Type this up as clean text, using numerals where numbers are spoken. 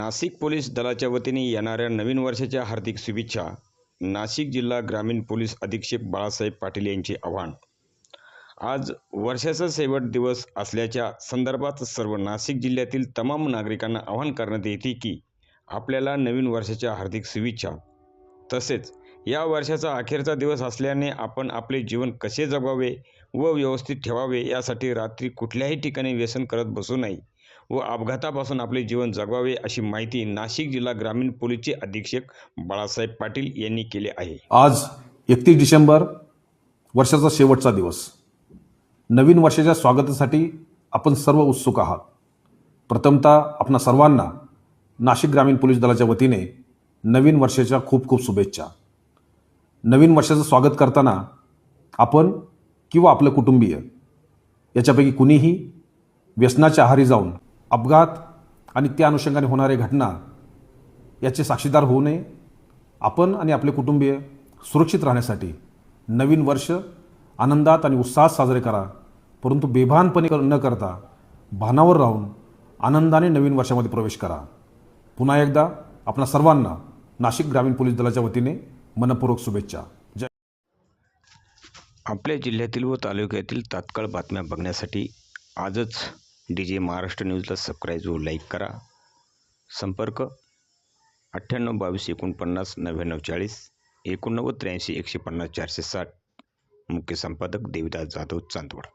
Nashik police दलाच्या वतीने येणाऱ्या नवीन वर्षाच्या हार्दिक शुभेच्छा. नाशिक जिल्हा ग्रामीण पोलीस अधीक्षक बाळासाहेब पाटील यांचे आवाहन. आज वर्षाचा शेवट दिवस असल्याच्या संदर्भात सर्व नाशिक जिल्ह्यातील तमाम नागरिकांना आवाहन करण्यात येते की आपल्याला नवीन वर्षाच्या हार्दिक शुभेच्छा. तसेच या वर्षाचा अखेरचा दिवस असल्याने आपण आपले जीवन कसे जगावे व व्यवस्थित ठेवावे यासाठी रात्री कुठल्याही ठिकाणी व्यसन करत बसू नये व अपघातापासून आपले जीवन जगवावे अशी माहिती नाशिक जिल्हा ग्रामीण पोलीसचे अधीक्षक बाळासाहेब पाटील यांनी केले आहे. आज 31 डिसेंबर वर्षाचा शेवटचा दिवस. नवीन वर्षाच्या स्वागतासाठी आपण सर्व उत्सुक आहात. प्रथमतः आपणा सर्वांना नाशिक ग्रामीण पोलीस दलाच्या वतीने नवीन वर्षाच्या खूप खूप शुभेच्छा. नवीन वर्षाचं स्वागत करताना आपण किंवा आपलं कुटुंबीय याच्यापैकी कुणीही व्यसनाच्या आहारी जाऊन अपघात आणि त्या अनुषंगाने होणारे घटना याचे साक्षीदार होऊ नये. आपण आणि आपले कुटुंबीय सुरक्षित राहण्यासाठी नवीन वर्ष आनंदात आणि उत्साहात साजरे करा, परंतु बेभानपणे न करता भानावर राहून आनंदाने नवीन वर्षामध्ये प्रवेश करा. पुन्हा एकदा आपणा सर्वांना नाशिक ग्रामीण पोलीस दलाच्या वतीने मनपूर्वक शुभेच्छा. जय. आपल्या जिल्ह्यातील व तालुक्यातील तात्काळ बातम्या बघण्यासाठी आजच DJ महाराष्ट्र न्यूजला सबस्क्राईब व लाईक करा. संपर्क 98 22 49 99 40 89 83 150 460. मुख्य संपादक देविदास जाधव, चांदवड.